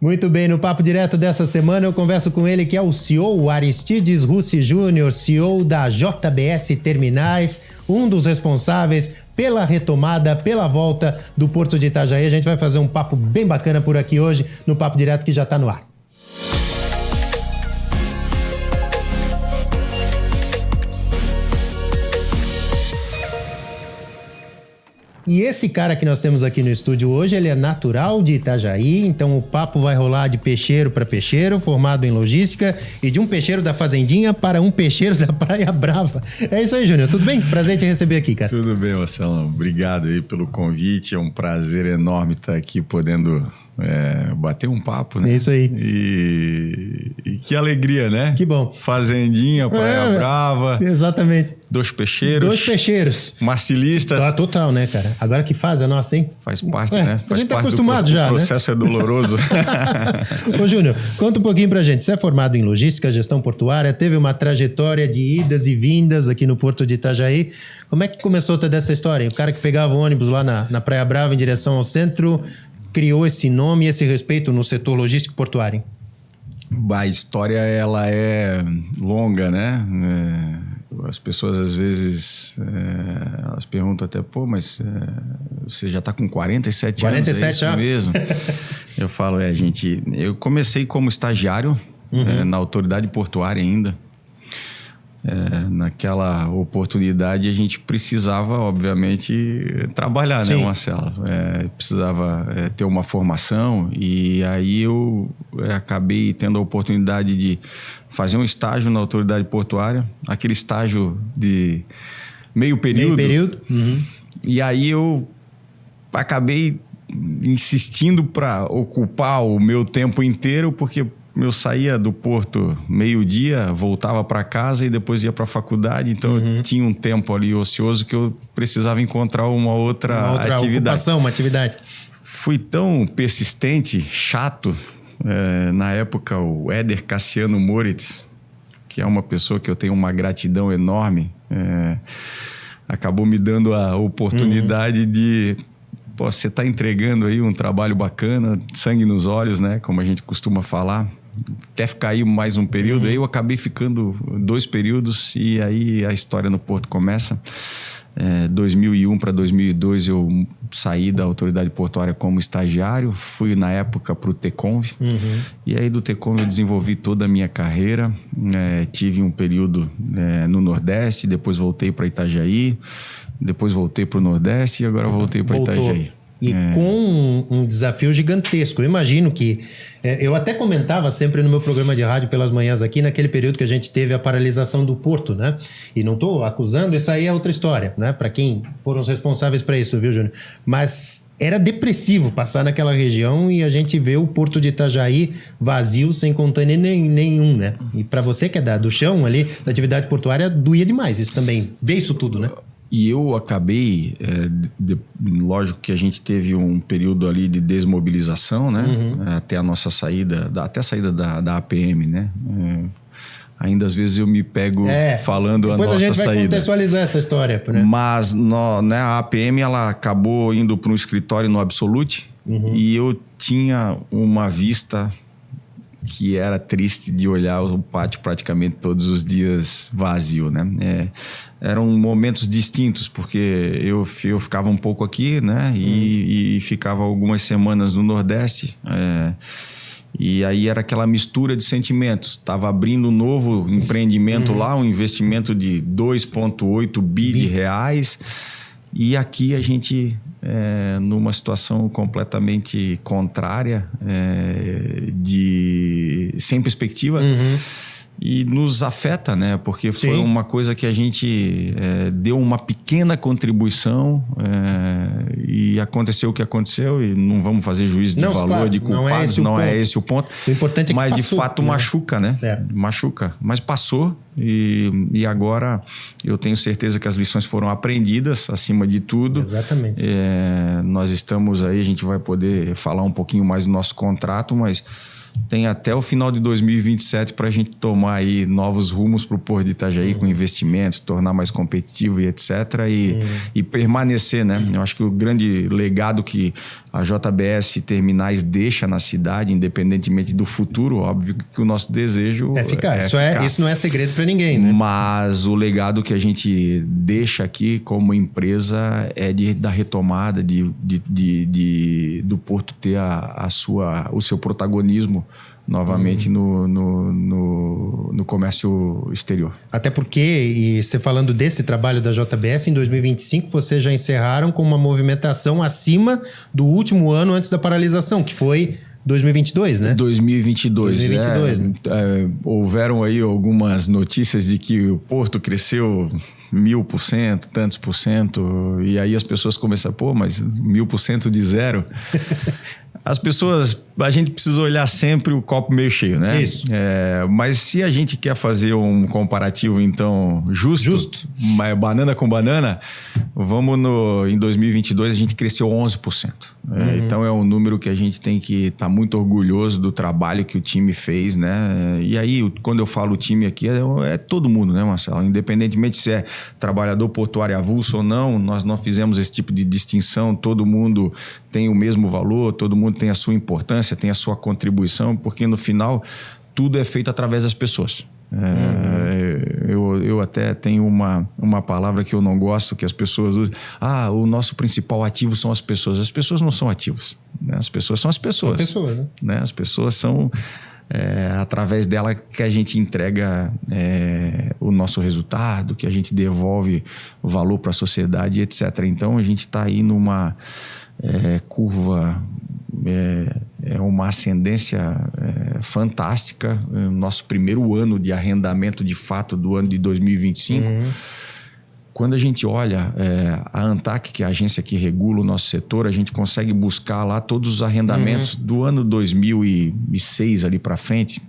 Muito bem, no Papo Direto dessa semana eu converso com ele que é o CEO Aristides Russi Júnior, CEO da JBS Terminais, um dos responsáveis pela retomada, pela volta do Porto de Itajaí. A gente vai fazer um papo bem bacana por aqui hoje no Papo Direto que já está no ar. E esse cara que nós temos aqui no estúdio hoje, ele é natural de Itajaí, então o papo vai rolar de peixeiro para peixeiro, formado em logística, e de um peixeiro da Fazendinha para um peixeiro da Praia Brava. É isso aí, Júnior. Tudo bem? Prazer te receber aqui, cara. Tudo bem, Marcelo. Obrigado aí pelo convite. É um prazer enorme estar aqui podendo bater um papo, né? É isso aí. E que alegria, né? Que bom. Fazendinha, Praia Brava. Exatamente. Dois peixeiros. Marcilistas. Tá, total, né, cara? Agora que fase a nossa, hein? Faz parte, né? A gente tá acostumado já, né? O processo é doloroso. Ô, Júnior, conta um pouquinho pra gente. Você é formado em logística, gestão portuária, teve uma trajetória de idas e vindas aqui no Porto de Itajaí. Como é que começou toda essa história? O cara que pegava o ônibus lá na Praia Brava em direção ao centro criou esse nome e esse respeito no setor logístico portuário? A história, ela é longa, né? As pessoas, às vezes, elas perguntam até, mas você já está com 47 anos, é isso mesmo? Eu falo, eu comecei como estagiário na autoridade portuária ainda. Naquela oportunidade a gente precisava, obviamente, trabalhar, né, Marcelo? Precisava ter uma formação e aí eu acabei tendo a oportunidade de fazer um estágio na autoridade portuária, aquele estágio de meio período. E aí eu acabei insistindo para ocupar o meu tempo inteiro, porque eu saía do porto meio-dia, voltava para casa e depois ia para a faculdade. Então eu tinha um tempo ali ocioso que eu precisava encontrar uma outra atividade. Uma atividade. Fui tão persistente, chato. Na época, o Éder Cassiano Moritz, que é uma pessoa que eu tenho uma gratidão enorme, acabou me dando a oportunidade de... você está entregando aí um trabalho bacana, sangue nos olhos, né? Como a gente costuma falar. Até ficar aí mais um período. Aí eu acabei ficando 2 períodos e aí a história no Porto começa. 2001 para 2002 eu saí da autoridade portuária como estagiário. Fui na época para o Teconv. E aí do Teconv eu desenvolvi toda a minha carreira. Tive um período no Nordeste, depois voltei para Itajaí. Depois voltei para o Nordeste e agora voltei para Itajaí. E com um desafio gigantesco. Eu imagino que... eu até comentava sempre no meu programa de rádio pelas manhãs aqui, naquele período que a gente teve a paralisação do Porto, né? E não estou acusando, isso aí é outra história, né? Para quem foram os responsáveis para isso, viu, Júnior? Mas era depressivo passar naquela região e a gente vê o Porto de Itajaí vazio, sem container nenhum, né? E para você que é do chão ali, da atividade portuária, doía demais isso também. Ver isso tudo, né? E eu acabei, lógico que a gente teve um período ali de desmobilização, né? Até a nossa saída, até a saída da APM, né? Ainda às vezes eu me pego falando a nossa saída. Depois a gente vai contextualizar essa história. Né? Mas a APM ela acabou indo para um escritório no Absolute e eu tinha uma vista que era triste de olhar o pátio praticamente todos os dias vazio, né? Eram momentos distintos, porque eu ficava um pouco aqui, né? E ficava algumas semanas no Nordeste. E aí era aquela mistura de sentimentos. Estava abrindo um novo empreendimento lá, um investimento de 2,8 bi de reais. E aqui a gente... numa situação completamente contrária, sem perspectiva, e nos afeta, né? Porque foi uma coisa que a gente deu uma pequena contribuição e aconteceu o que aconteceu, e não vamos fazer juízo de valor, claro, de culpados, não é esse o ponto. O importante é que mas passou, de fato machuca, né? Machuca, mas passou. E agora eu tenho certeza que as lições foram aprendidas, acima de tudo. Exatamente. Nós estamos aí, a gente vai poder falar um pouquinho mais do nosso contrato, mas tem até o final de 2027 para a gente tomar aí novos rumos para o Porto de Itajaí com investimentos, tornar mais competitivo e etc. E permanecer, né? Eu acho que o grande legado que a JBS Terminais deixa na cidade, independentemente do futuro, óbvio que o nosso desejo é ficar. ficar. Isso não é segredo para ninguém, né? Mas o legado que a gente deixa aqui como empresa é da retomada, do Porto ter o seu protagonismo novamente no comércio exterior. Até porque, e você falando desse trabalho da JBS, em 2025 vocês já encerraram com uma movimentação acima do último ano antes da paralisação, que foi 2022, né? 2022, né? Houveram aí algumas notícias de que o Porto cresceu 1000%, tantos por cento, e aí as pessoas começam, mas 1000% de zero. A gente precisa olhar sempre o copo meio cheio, né? Isso. Mas se a gente quer fazer um comparativo, então, justo. Banana com banana, em 2022 a gente cresceu 11%. Então é um número que a gente tem que estar muito orgulhoso do trabalho que o time fez, né? E aí, quando eu falo time aqui, é todo mundo, né, Marcelo? Independentemente se é trabalhador portuário avulso ou não, nós não fizemos esse tipo de distinção, todo mundo tem o mesmo valor, todo mundo tem a sua importância, tem a sua contribuição, porque no final tudo é feito através das pessoas. Eu até tenho uma palavra que eu não gosto, que as pessoas usam. O nosso principal ativo são as pessoas. As pessoas não são ativos, né? As pessoas são as pessoas. São pessoas, né? As pessoas são... através dela que a gente entrega o nosso resultado, que a gente devolve valor para a sociedade, etc. Então a gente está aí numa curva, uma ascendência fantástica. Nosso primeiro ano de arrendamento de fato do ano de 2025. Quando a gente olha a ANTAC, que é a agência que regula o nosso setor, a gente consegue buscar lá todos os arrendamentos do ano 2006 ali para frente.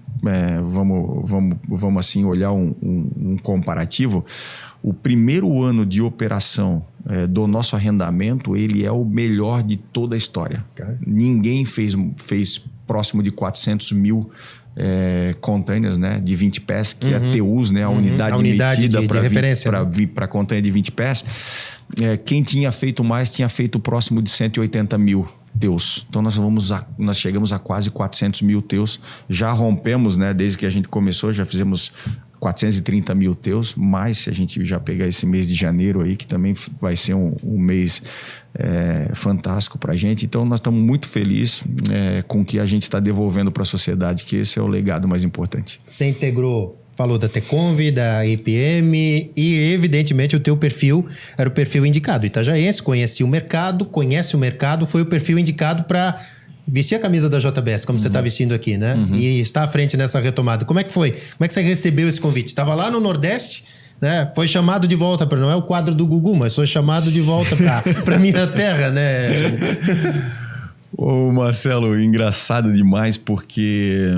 Vamos assim olhar um comparativo. O primeiro ano de operação do nosso arrendamento, ele é o melhor de toda a história. Ninguém fez próximo de 400 mil containers, né, de 20 pés, que é a TEUs, né, a unidade medida para vir para container de 20 pés. Quem tinha feito mais tinha feito próximo de 180 mil TEUs. Então nós chegamos a quase 400 mil TEUs. Já rompemos, né, desde que a gente começou, já fizemos 430 mil TEUs, mas se a gente já pegar esse mês de janeiro aí, que também vai ser um mês fantástico para a gente. Então nós estamos muito felizes com o que a gente está devolvendo para a sociedade, que esse é o legado mais importante. Você integrou, falou da Teconv, da EPM e evidentemente o teu perfil era o perfil indicado. Itajaense, conhece o mercado, foi o perfil indicado para vestir a camisa da JBS, como você está vestindo aqui, né? E está à frente nessa retomada. Como é que foi? Como é que você recebeu esse convite? Estava lá no Nordeste, né? Foi chamado de volta para... Não é o quadro do Gugu, mas foi chamado de volta para minha terra, né? Ô Marcelo, engraçado demais, porque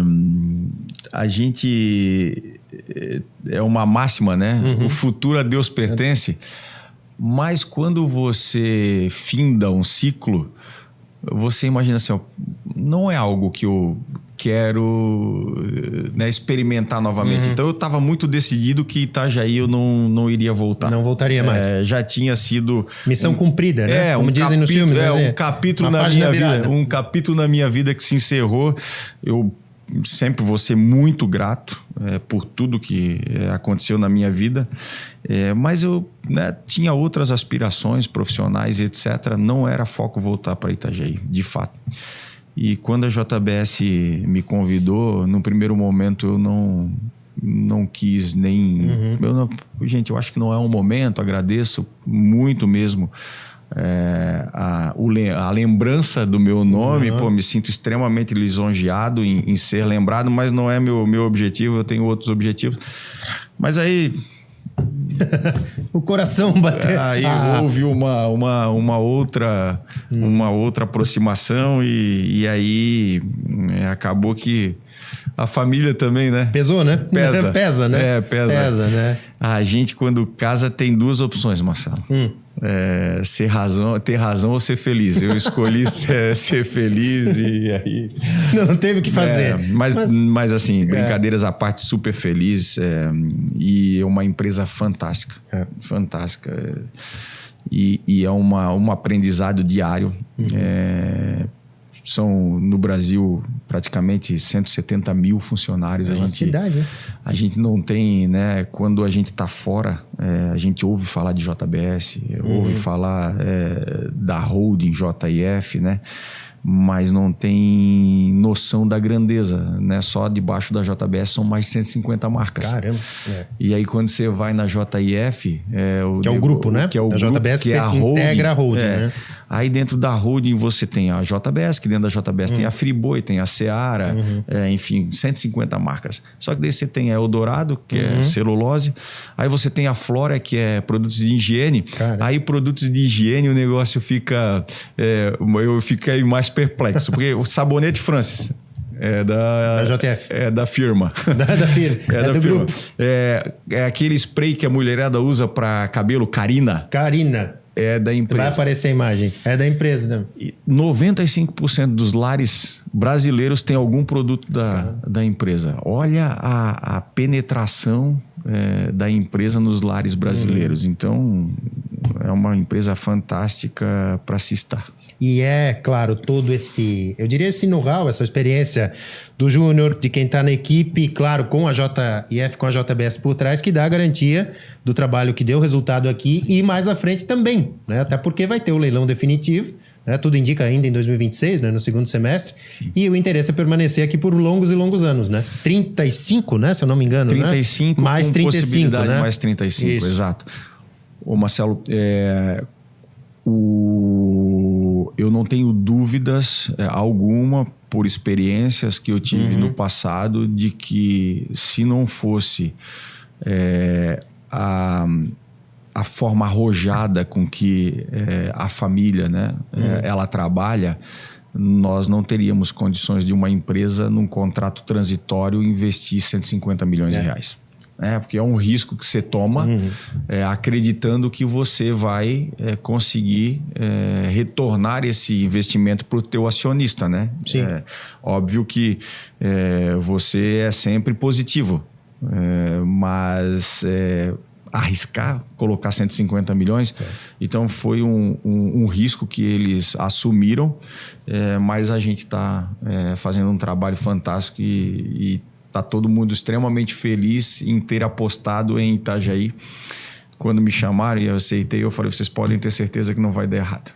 a gente... É uma máxima, né? O futuro a Deus pertence. Mas quando você finda um ciclo... Você imagina assim, não é algo que eu quero, né, experimentar novamente. Então eu estava muito decidido que Itajaí eu não iria voltar. Não voltaria mais. Já tinha sido... Missão cumprida, né? Como dizem nos filmes. Um capítulo na minha vida. Um capítulo na minha vida que se encerrou. Eu sempre vou ser muito grato por tudo que aconteceu na minha vida. Mas eu tinha outras aspirações profissionais e etc. Não era foco voltar para Itajaí, de fato. E quando a JBS me convidou, no primeiro momento eu não quis nem... Gente, eu acho que não é um momento, agradeço muito mesmo a lembrança do meu nome. Me sinto extremamente lisonjeado em ser lembrado, mas não é meu objetivo, eu tenho outros objetivos. Mas aí... O coração bateu. Aí houve uma outra aproximação e aí acabou que a família também, né? Pesou, né? Pesa, né? Pesa, né? A gente, quando casa, tem duas opções, Marcelo. ter razão ou ser feliz. Eu escolhi ser feliz e aí... Não teve o que fazer. Mas assim, brincadeiras à parte, super feliz. E é uma empresa fantástica. Fantástica. E é um aprendizado diário. São, no Brasil, praticamente 170 mil funcionários. É uma cidade, né? A gente não tem, né? Quando a gente está fora, a gente ouve falar de JBS, ouve falar da holding JIF, né? Mas não tem noção da grandeza, né? Só debaixo da JBS são mais de 150 marcas. Caramba. E aí quando você vai na JIF... que é o grupo, né? Que é o da grupo, JBS que é a holding. Integra a holding, né? Aí dentro da holding você tem a JBS, que dentro da JBS tem a Friboi, tem a Seara, enfim, 150 marcas. Só que daí você tem a Eldorado, que é celulose. Aí você tem a Flora, que é produtos de higiene. Caramba. Aí produtos de higiene o negócio fica... eu fiquei mais perplexo, porque o sabonete Francis... da JF. Da firma. Da firma. Da do firma. grupo. É aquele spray que a mulherada usa para cabelo, Carina. É da empresa. Vai aparecer a imagem. É da empresa, né? 95% dos lares brasileiros tem algum produto da empresa. Olha a penetração da empresa nos lares brasileiros. Então, é uma empresa fantástica para se estar. E claro, todo esse know-how, essa experiência do Júnior, de quem está na equipe, claro, com a JIF, com a JBS por trás, que dá a garantia do trabalho que deu resultado aqui e mais à frente também, né? Até porque vai ter o leilão definitivo, né? Tudo indica ainda em 2026, né? No segundo semestre. Sim. E o interesse é permanecer aqui por longos e longos anos, né? 35, né? Se eu não me engano, 35, né? Mais com 35, possibilidade né? Mais 35, isso. Exato. Ô Marcelo, eu não tenho dúvidas alguma, por experiências que eu tive no passado, de que se não fosse a forma arrojada com que a família, né, ela trabalha, nós não teríamos condições de uma empresa, num contrato transitório, investir 150 milhões de reais. Porque é um risco que você toma acreditando que você vai conseguir retornar esse investimento para o teu acionista, né? Sim. Óbvio que você é sempre positivo, mas arriscar colocar 150 milhões, então foi um risco que eles assumiram, mas a gente está fazendo um trabalho fantástico e está todo mundo extremamente feliz em ter apostado em Itajaí. Quando me chamaram e eu aceitei, eu falei, vocês podem ter certeza que não vai dar errado.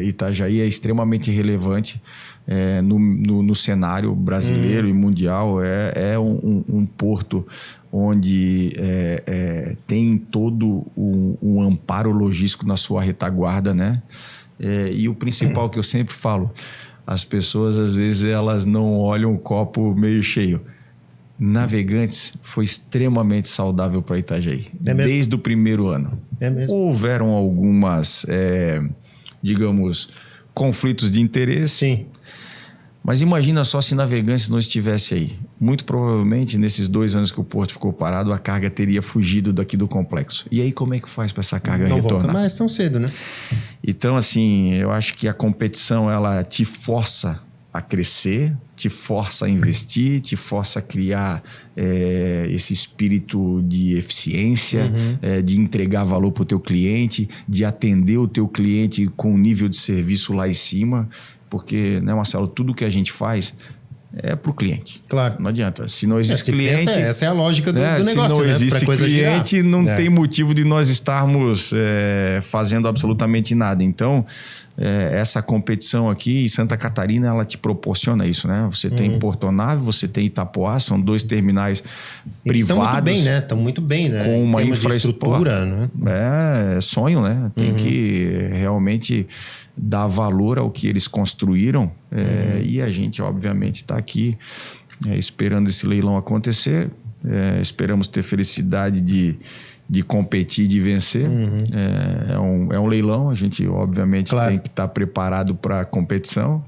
Itajaí é extremamente relevante no cenário brasileiro e mundial. É um porto onde tem todo um amparo logístico na sua retaguarda, né? E o principal que eu sempre falo, as pessoas às vezes elas não olham o copo meio cheio. Navegantes foi extremamente saudável para Itajaí, desde o primeiro ano. Houveram algumas, digamos, conflitos de interesse. Sim. Mas imagina só se Navegantes não estivesse aí. Muito provavelmente, nesses 2 anos que o porto ficou parado, a carga teria fugido daqui do complexo. E aí, como é que faz para essa carga retornar? Não volta mais tão cedo, né? Então, assim, eu acho que a competição, ela te força a crescer, te força a investir, te força a criar esse espírito de eficiência, de entregar valor para o teu cliente, de atender o teu cliente com um nível de serviço lá em cima, porque, né, Marcelo, tudo que a gente faz é para o cliente. Claro. Não adianta. Se não existe cliente... essa é a lógica do negócio, se não existe cliente, não tem motivo de nós estarmos fazendo absolutamente nada. Então, essa competição aqui em Santa Catarina, ela te proporciona isso, né? Você tem Porto Nave, você tem Itapoá, são 2 terminais privados. Estão muito bem, né? Com uma infraestrutura, né? É sonho, né? Tem que realmente dar valor ao que eles construíram. E a gente, obviamente, está aqui esperando esse leilão acontecer. Esperamos ter felicidade de competir, de vencer. É um leilão, a gente obviamente tem que estar preparado para a competição,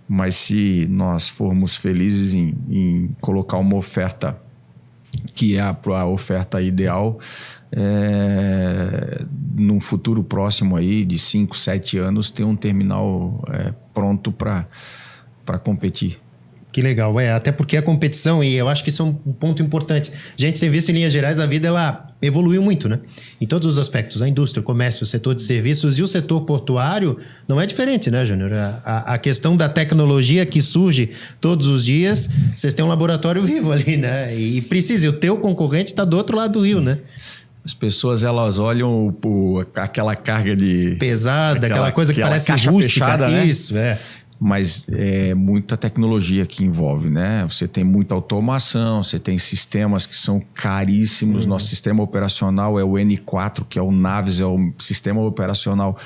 mas se nós formos felizes em colocar uma oferta que é a oferta ideal, num futuro próximo aí, de 5, 7 anos, ter um terminal pronto para competir. Que legal, até porque a competição, e eu acho que isso é um ponto importante. A gente tem visto em linhas gerais, a vida ela evoluiu muito, né? Em todos os aspectos, a indústria, o comércio, o setor de serviços e o setor portuário não é diferente, né, Júnior? A questão da tecnologia que surge todos os dias, vocês têm um laboratório vivo ali, né? E precisa, o teu concorrente está do outro lado do rio, né? As pessoas, elas olham aquela carga de... pesada, aquela coisa que parece caixa rústica. Fechada, né? Isso, Mas é muita tecnologia que envolve, né? Você tem muita automação, você tem sistemas que são caríssimos. Nosso sistema operacional é o N4, que é o Navis, é o sistema operacional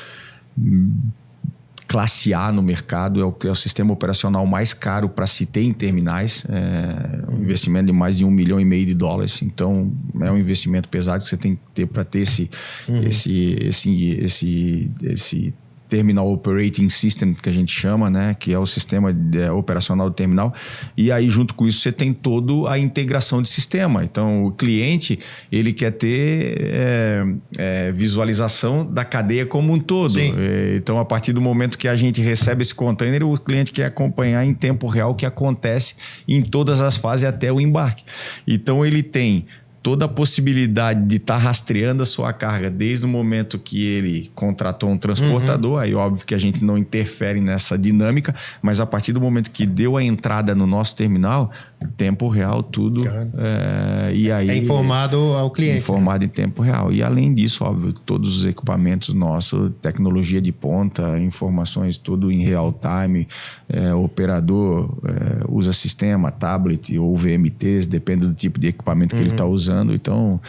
classe A no mercado, é o sistema operacional mais caro para se ter em terminais. Um investimento de mais de $1,5 milhão. Então, é um investimento pesado que você tem que ter para ter esse Terminal Operating System, que a gente chama, né? Que é o sistema operacional do terminal. E aí, junto com isso, você tem toda a integração de sistema. Então, o cliente, ele quer ter visualização da cadeia como um todo. Então, a partir do momento que a gente recebe esse container, o cliente quer acompanhar em tempo real o que acontece em todas as fases até o embarque. Então, ele tem toda a possibilidade de estar rastreando a sua carga desde o momento que ele contratou um transportador. Aí, óbvio que a gente não interfere nessa dinâmica, mas a partir do momento que deu a entrada no nosso terminal, tempo real, tudo. E aí, é informado ao cliente. Informado em tempo real. E além disso, óbvio, todos os equipamentos nossos, tecnologia de ponta, informações tudo em real time. O operador usa sistema, tablet ou VMTs, depende do tipo de equipamento que ele está usando. Então,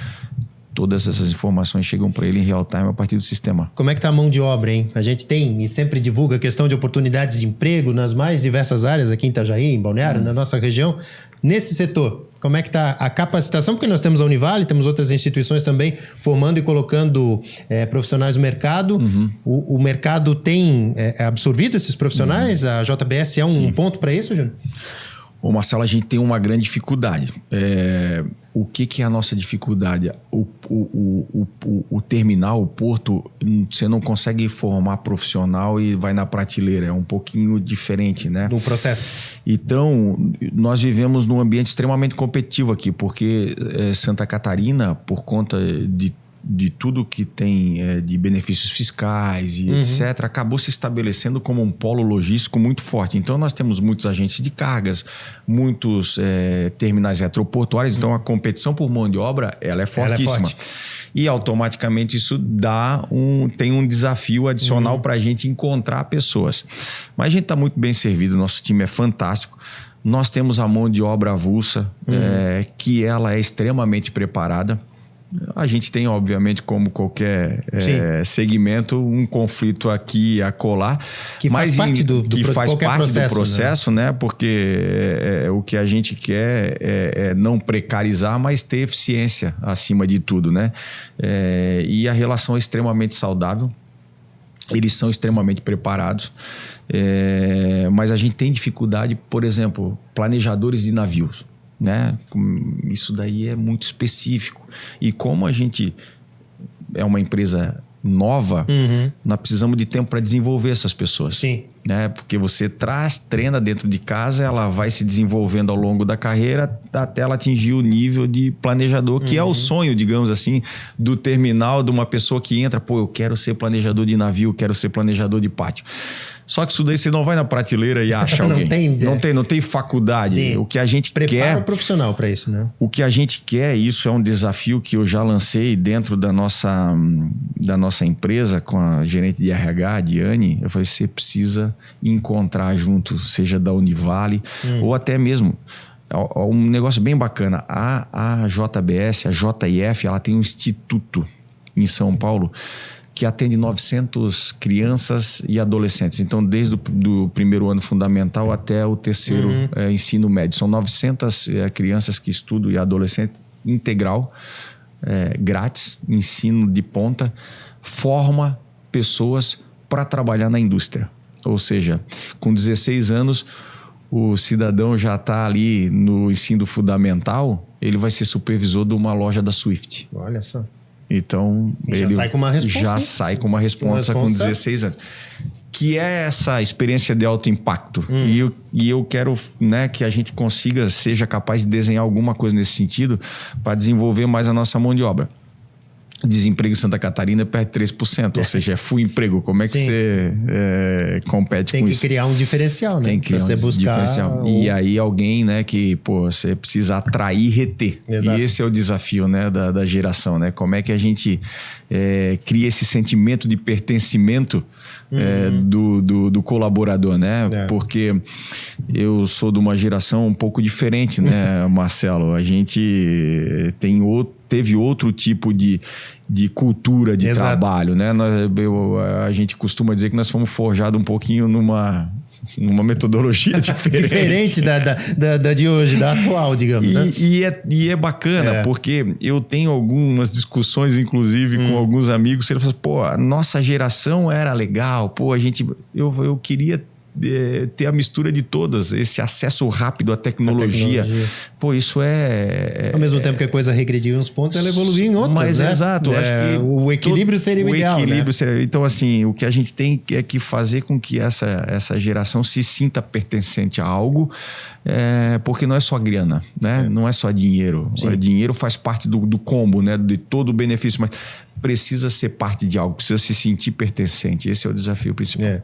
todas essas informações chegam para ele em real time a partir do sistema. Como é que está a mão de obra, hein? A gente tem e sempre divulga a questão de oportunidades de emprego nas mais diversas áreas aqui em Itajaí, em Balneário, na nossa região. Nesse setor, como é que está a capacitação? Porque nós temos a Univale, temos outras instituições também formando e colocando profissionais no mercado. O mercado tem absorvido esses profissionais? A JBS é um ponto para isso, Júnior? Ô Marcelo, a gente tem uma grande dificuldade. O que é a nossa dificuldade? O terminal, o porto, você não consegue formar profissional e vai na prateleira. É um pouquinho diferente, né? No processo. Então, nós vivemos num ambiente extremamente competitivo aqui, porque Santa Catarina, por conta de tudo que tem de benefícios fiscais e etc., acabou se estabelecendo como um polo logístico muito forte. Então, nós temos muitos agentes de cargas, muitos terminais retroportuários. Então, a competição por mão de obra, ela é fortíssima. Ela é forte. E, automaticamente, isso tem um desafio adicional para a gente encontrar pessoas. Mas a gente está muito bem servido, nosso time é fantástico. Nós temos a mão de obra avulsa, que ela é extremamente preparada. A gente tem, obviamente, como qualquer segmento, um conflito aqui e acolá. Que faz parte do processo, né? Porque o que a gente quer é não precarizar, mas ter eficiência acima de tudo, né? E a relação é extremamente saudável. Eles são extremamente preparados. Mas a gente tem dificuldade, por exemplo, planejadores de navios. Né? Isso daí é muito específico. E como a gente é uma empresa nova, nós precisamos de tempo para desenvolver essas pessoas. Né? Porque você treina dentro de casa, ela vai se desenvolvendo ao longo da carreira até ela atingir o nível de planejador, que é o sonho, digamos assim, do terminal, de uma pessoa que entra, eu quero ser planejador de navio, quero ser planejador de pátio. Só que isso daí você não vai na prateleira e acha alguém. Não tem faculdade. O que a gente Prepara o profissional para isso, né? O que a gente quer, isso é um desafio que eu já lancei dentro da nossa empresa com a gerente de RH, a Diane. Eu falei, você precisa encontrar junto, seja da Univale ou até mesmo um negócio bem bacana. A JBS, a JIF, ela tem um instituto em São Paulo que atende 900 crianças e adolescentes. Então, desde o primeiro ano fundamental até o terceiro ensino médio. São 900 crianças que estudam e adolescentes integral, grátis, ensino de ponta, forma pessoas para trabalhar na indústria. Ou seja, com 16 anos, o cidadão já está ali no ensino fundamental, ele vai ser supervisor de uma loja da Swift. Olha só. Então, ele já sai com uma responsa. Já sai com uma responsa com 16 anos. Que é essa experiência de alto impacto. E eu quero, né, que a gente consiga, seja capaz de desenhar alguma coisa nesse sentido para desenvolver mais a nossa mão de obra. Desemprego em Santa Catarina é perto de 3%, ou seja, é full emprego. Como é que você compete com isso? Tem que criar um diferencial, né? Tem que criar um diferencial. E aí alguém, né, que você precisa atrair e reter. Exato. E esse é o desafio, né, da geração, né? Como é que a gente cria esse sentimento de pertencimento do colaborador, né? Porque eu sou de uma geração um pouco diferente, né, Marcelo? A gente teve outro tipo de cultura de trabalho, né? A gente costuma dizer que nós fomos forjados um pouquinho numa metodologia diferente. Diferente da de hoje, da atual, digamos. Né? E é bacana, porque eu tenho algumas discussões, inclusive, com alguns amigos. Eles falam, pô, a nossa geração era legal, pô, eu queria ter a mistura de todas, esse acesso rápido à tecnologia. Pô, isso ao mesmo tempo que a coisa regrediu em uns pontos, ela evoluiu em outros, mas né? Exato. Acho que o equilíbrio seria o ideal, equilíbrio, né? seria. Então, assim, o que a gente tem é que fazer com que essa geração se sinta pertencente a algo, porque não é só grana, né? Não é só dinheiro. Dinheiro faz parte do combo, né? De todo o benefício, mas precisa ser parte de algo, precisa se sentir pertencente. Esse é o desafio principal.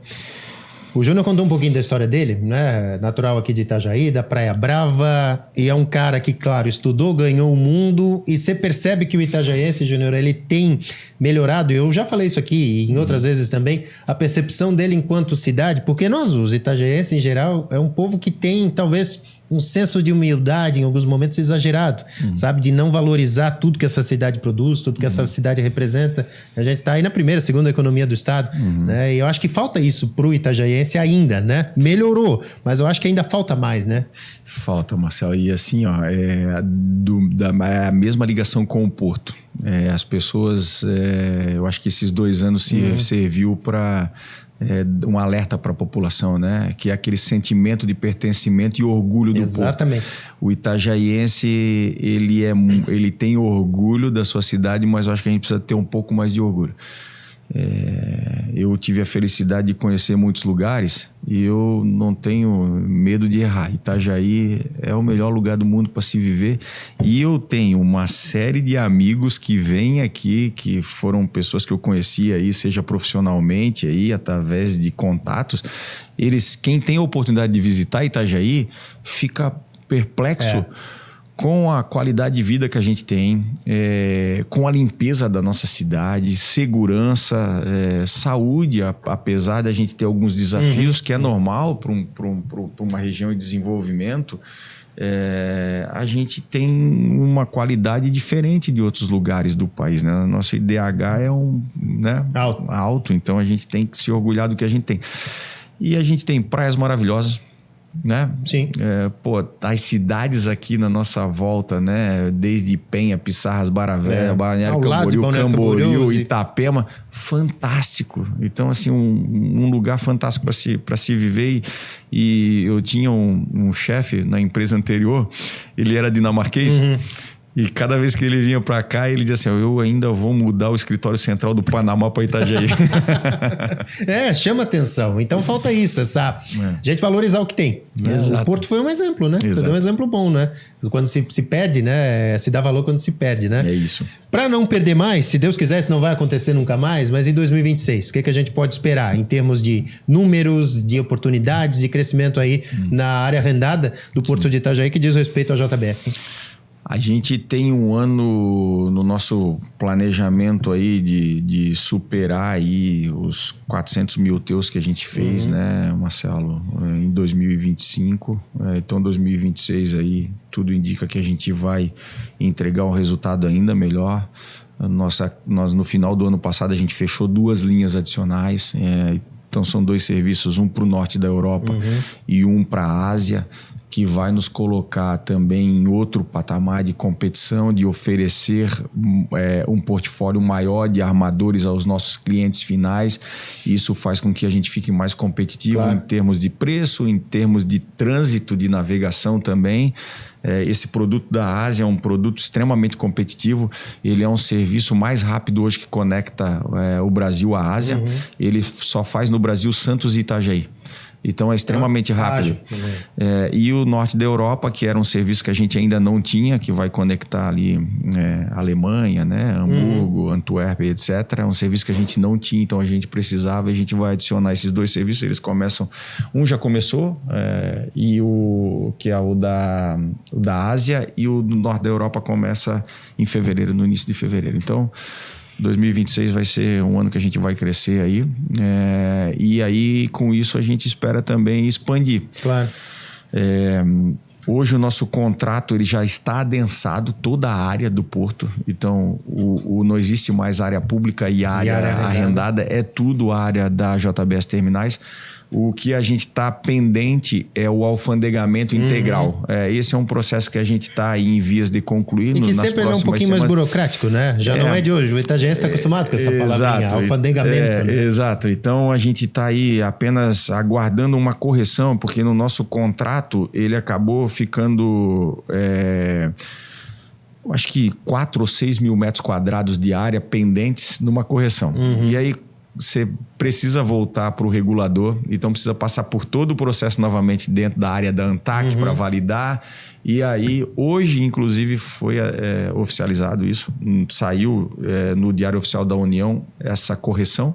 O Júnior contou um pouquinho da história dele, né? Natural aqui de Itajaí, da Praia Brava, e é um cara que, claro, estudou, ganhou o mundo, e você percebe que o itajaiense, Júnior, ele tem melhorado, eu já falei isso aqui e em outras vezes também, a percepção dele enquanto cidade, porque nós, os itajaienses em geral, é um povo que tem, talvez, um senso de humildade em alguns momentos exagerado, sabe? De não valorizar tudo que essa cidade produz, tudo que essa cidade representa. A gente está aí na primeira, segunda economia do estado, né? E eu acho que falta isso pro itajaiense ainda, né? Melhorou, mas eu acho que ainda falta mais, né? Falta, Marcelo. E assim, ó, a mesma ligação com o Porto. As pessoas, eu acho que esses 2 anos serviu para... um alerta para a população, né? Que é aquele sentimento de pertencimento e orgulho do povo. Exatamente. O itajaiense, ele tem orgulho da sua cidade, mas eu acho que a gente precisa ter um pouco mais de orgulho. Eu tive a felicidade de conhecer muitos lugares e eu não tenho medo de errar. Itajaí é o melhor lugar do mundo para se viver, e eu tenho uma série de amigos que vêm aqui, que foram pessoas que eu conheci aí, seja profissionalmente aí, através de contatos. Quem tem a oportunidade de visitar Itajaí fica perplexo com a qualidade de vida que a gente tem, com a limpeza da nossa cidade, segurança, saúde, apesar da gente ter alguns desafios, que é normal para uma região de desenvolvimento, a gente tem uma qualidade diferente de outros lugares do país, né? Nosso IDH é alto, então a gente tem que se orgulhar do que a gente tem. E a gente tem praias maravilhosas, né? Sim. As cidades aqui na nossa volta, né? Desde Penha, Pissarras, Barra-Velha, Balneário Camboriú, Itapema, fantástico. Então, assim, um lugar fantástico para se viver. E eu tinha um chefe na empresa anterior, ele era dinamarquês. E cada vez que ele vinha para cá, ele dizia assim, eu ainda vou mudar o escritório central do Panamá para Itajaí. Chama atenção. Então falta isso, a gente valorizar o que tem. Né? O Porto foi um exemplo, né? Você deu um exemplo bom, né? Quando se perde, né? Se dá valor quando se perde, né? É isso. Para não perder mais, se Deus quiser, isso não vai acontecer nunca mais, mas em 2026, o que a gente pode esperar em termos de números, de oportunidades, de crescimento aí na área arrendada do Porto de Itajaí que diz respeito à JBS? A gente tem um ano no nosso planejamento aí de superar aí os 400 mil teus que a gente fez, né, Marcelo, em 2025. Então, 2026 aí, tudo indica que a gente vai entregar um resultado ainda melhor. Nós, no final do ano passado, a gente fechou 2 linhas adicionais. Então, são 2 serviços, um para o norte da Europa e um para a Ásia. que vai nos colocar também em outro patamar de competição, de oferecer um portfólio maior de armadores aos nossos clientes finais. Isso faz com que a gente fique mais competitivo em termos de preço, em termos de trânsito de navegação também. Esse produto da Ásia é um produto extremamente competitivo. Ele é um serviço mais rápido hoje que conecta o Brasil à Ásia. Ele só faz no Brasil Santos e Itajaí. Então é extremamente rápido. E o norte da Europa, que era um serviço que a gente ainda não tinha, que vai conectar ali Alemanha, né? Hamburgo, Antuérpia, etc. É um serviço que a gente não tinha, então a gente precisava, e a gente vai adicionar esses 2 serviços. Eles começam, um já começou, e que é o da Ásia, e o do norte da Europa começa em fevereiro, no início de fevereiro. Então 2026 vai ser um ano que a gente vai crescer aí. E aí, com isso, a gente espera também expandir. Claro. Hoje o nosso contrato ele já está adensado toda a área do porto. Então, não existe mais área pública e área arrendada. É tudo área da JBS Terminais. O que a gente está pendente é o alfandegamento integral. Esse é um processo que a gente está em vias de concluir. E que sempre é um pouquinho mais burocrático, né? Já não é de hoje. O Itajaense está acostumado com essa palavrinha, alfandegamento. Né? Exato. Então, a gente está aí apenas aguardando uma correção, porque no nosso contrato ele acabou ficando... acho que 4 ou 6 mil metros quadrados de área pendentes numa correção. E aí... você precisa voltar para o regulador, então precisa passar por todo o processo novamente dentro da área da ANTAC para validar. E aí, hoje, inclusive, foi oficializado isso, saiu no Diário Oficial da União essa correção,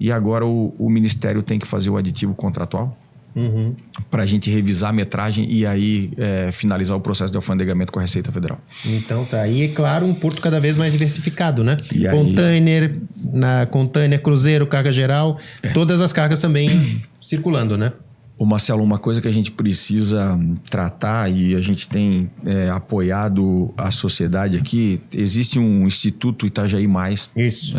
e agora o Ministério tem que fazer o aditivo contratual para a gente revisar a metragem e aí finalizar o processo de alfandegamento com a Receita Federal. Então tá aí, é claro, um porto cada vez mais diversificado, né? E Container, cruzeiro, carga geral, todas as cargas também circulando, né? Ô Marcelo, uma coisa que a gente precisa tratar, e a gente tem apoiado a sociedade aqui, existe um Instituto Itajaí+. Isso.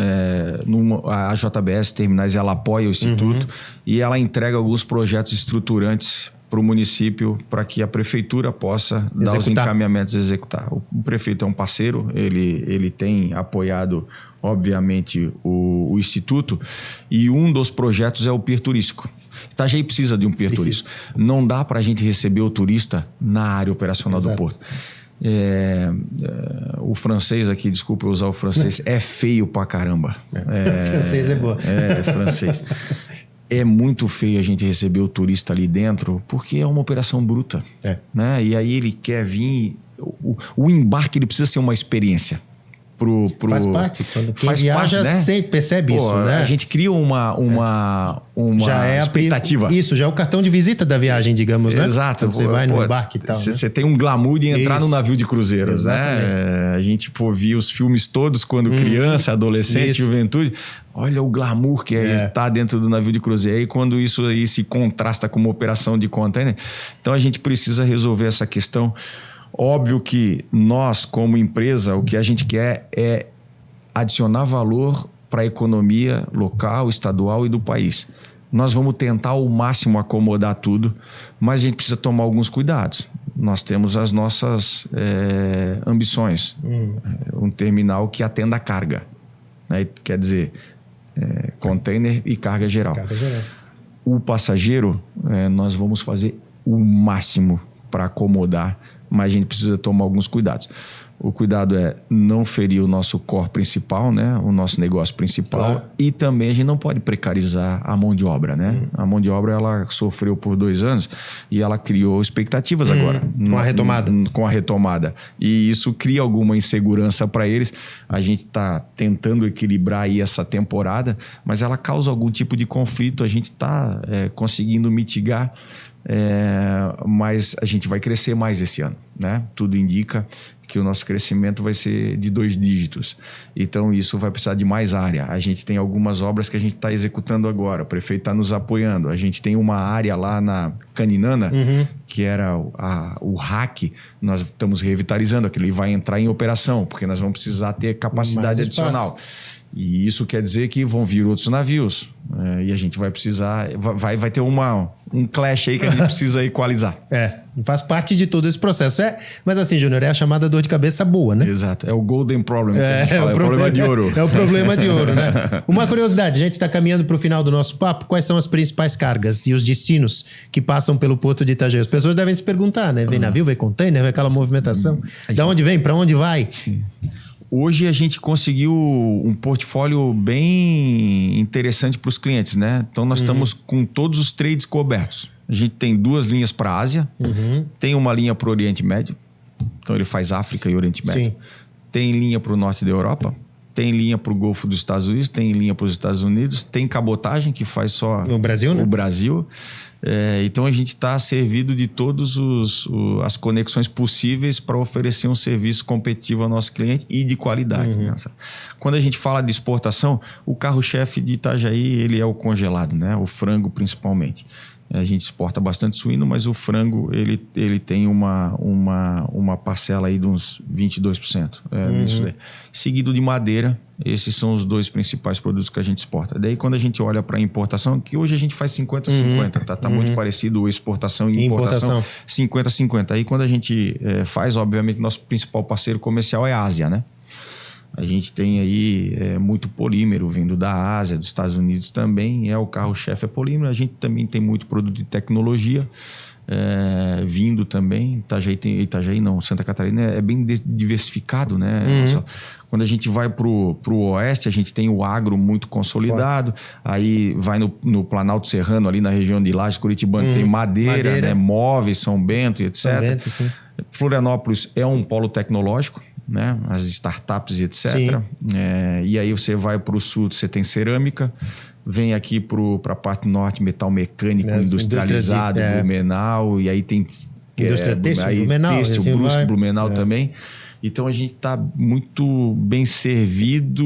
A JBS Terminais, ela apoia o Instituto e ela entrega alguns projetos estruturantes para o município, para que a prefeitura possa dar os encaminhamentos e executar. O prefeito é um parceiro, ele tem apoiado, obviamente, o Instituto, e um dos projetos é o Pier Turístico. Itajaí precisa de um pier turístico. Não dá para a gente receber o turista na área operacional do porto. O francês aqui, desculpa eu usar o francês, é feio pra caramba. Francês é boa. Francês. É muito feio a gente receber o turista ali dentro, porque é uma operação bruta. Né? E aí ele quer vir... O embarque ele precisa ser uma experiência. Faz parte. Quando quem viaja, né? Sempre percebe isso, né? A gente cria uma expectativa. Isso, já é o cartão de visita da viagem, digamos, né? Exato. Quando você vai no embarque e tal. Você tem um glamour de entrar no navio de cruzeiro, né? A gente via os filmes todos quando criança, adolescente, juventude. Olha o glamour que é estar dentro do navio de cruzeiro. E quando isso aí se contrasta com uma operação de container. Então a gente precisa resolver essa questão. Óbvio que nós, como empresa, o que a gente quer é adicionar valor para a economia local, estadual e do país. Nós vamos tentar ao máximo acomodar tudo, mas a gente precisa tomar alguns cuidados. Nós temos as nossas ambições. Um terminal que atenda a carga. Né? Quer dizer, container e carga geral. O passageiro, nós vamos fazer o máximo para acomodar, mas a gente precisa tomar alguns cuidados. O cuidado é não ferir o nosso core principal, né? O nosso negócio principal. Claro. E também a gente não pode precarizar a mão de obra, né? A mão de obra, ela sofreu por 2 anos e ela criou expectativas agora. Com a retomada. Com a retomada. E isso cria alguma insegurança para eles. A gente está tentando equilibrar aí essa temporada, mas ela causa algum tipo de conflito. A gente está conseguindo mitigar. Mas a gente vai crescer mais esse ano, né? Tudo indica que o nosso crescimento vai ser de 2 dígitos. Então, isso vai precisar de mais área. A gente tem algumas obras que a gente está executando agora. O prefeito está nos apoiando. A gente tem uma área lá na Caninana, que era o RAC. Nós estamos revitalizando aquilo. Ele vai entrar em operação, porque nós vamos precisar ter capacidade adicional. E isso quer dizer que vão vir outros navios. E a gente vai precisar... Vai ter um clash aí que a gente precisa equalizar. Faz parte de todo esse processo. Mas assim, Júnior, é a chamada dor de cabeça boa, né? Exato. É o golden problem que a gente fala, é o problema de ouro. É o problema de ouro, né? Uma curiosidade, a gente está caminhando para o final do nosso papo. Quais são as principais cargas e os destinos que passam pelo Porto de Itajaí? As pessoas devem se perguntar, né? Vem navio, vem container, vem aquela movimentação. Da onde vem? Para onde vai? Sim. Hoje a gente conseguiu um portfólio bem interessante para os clientes, né? Então nós estamos com todos os trades cobertos. A gente tem 2 linhas para a Ásia, tem uma linha para o Oriente Médio, então ele faz África e Oriente Médio. Sim. Tem linha para o norte da Europa, tem linha para o Golfo dos Estados Unidos, tem linha para os Estados Unidos, tem cabotagem que faz só no Brasil, né? O Brasil. Então a gente está servido de todas as conexões possíveis para oferecer um serviço competitivo ao nosso cliente e de qualidade. Né? Quando a gente fala de exportação, o carro-chefe de Itajaí ele é o congelado, né? O frango principalmente. A gente exporta bastante suíno, mas o frango ele tem uma parcela aí de uns 22%. Nisso daí. Seguido de madeira, esses são os 2 principais produtos que a gente exporta. Daí quando a gente olha para a importação, que hoje a gente faz 50-50, tá muito parecido exportação e importação 50-50. Aí quando a gente faz, obviamente, nosso principal parceiro comercial é a Ásia, né? A gente tem aí muito polímero vindo da Ásia, dos Estados Unidos também. O carro-chefe é polímero. A gente também tem muito produto de tecnologia vindo também. Itajaí não, Santa Catarina é bem diversificado, né? Quando a gente vai para o oeste, a gente tem o agro muito consolidado. Aí vai no Planalto Serrano, ali na região de Lages, Curitibano, tem madeira. Né? Móveis, São Bento, etc. São Bento, sim. Florianópolis é um polo tecnológico, né? As startups e etc. E aí você vai para o sul, você tem cerâmica. Vem aqui para a parte norte, metal mecânico industrializado, Blumenau. E aí tem indústria têxtil, Blumenau, têxtil, assim Brusque, Blumenau também. Então a gente está muito bem servido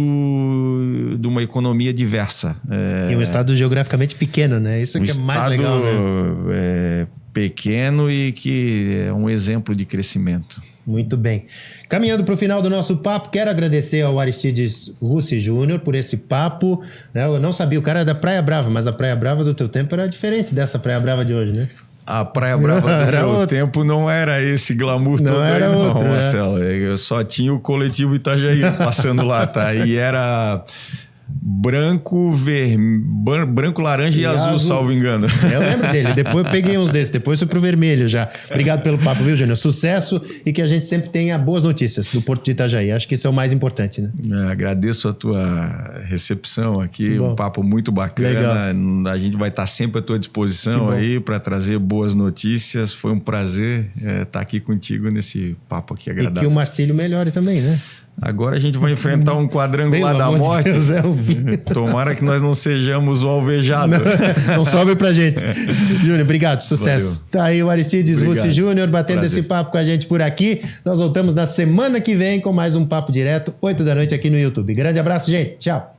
de uma economia diversa. E um estado geograficamente pequeno, né? Isso que é mais legal, né? Pequeno e que é um exemplo de crescimento. Muito bem. Caminhando para o final do nosso papo, quero agradecer ao Aristides Russi Júnior por esse papo. Eu não sabia, o cara é da Praia Brava, mas a Praia Brava do teu tempo era diferente dessa Praia Brava de hoje, né? A Praia Brava do meu tempo não era esse glamour todo aí, não, Marcelo. Eu só tinha o coletivo Itajaí passando lá, tá? E era branco, laranja e azul, salvo engano. Eu lembro dele. Depois eu peguei uns desses. Depois foi pro vermelho já. Obrigado pelo papo, viu, Júnior? Sucesso e que a gente sempre tenha boas notícias do Porto de Itajaí. Acho que isso é o mais importante, né? Agradeço a tua recepção aqui. Um papo muito bacana. Legal. A gente vai estar sempre à tua disposição aí para trazer boas notícias. Foi um prazer estar aqui contigo nesse papo aqui agradável. E que o Marcílio melhore também, né? Agora a gente vai enfrentar um quadrangular lá da morte. Deus, é o fim. Tomara que nós não sejamos o alvejado. Não sobe pra gente. Júnior, obrigado. Sucesso. Valeu. Tá aí o Aristides Russi Júnior batendo esse papo com a gente por aqui. Nós voltamos na semana que vem com mais um Papo Direto, 8 da noite aqui no YouTube. Grande abraço, gente. Tchau.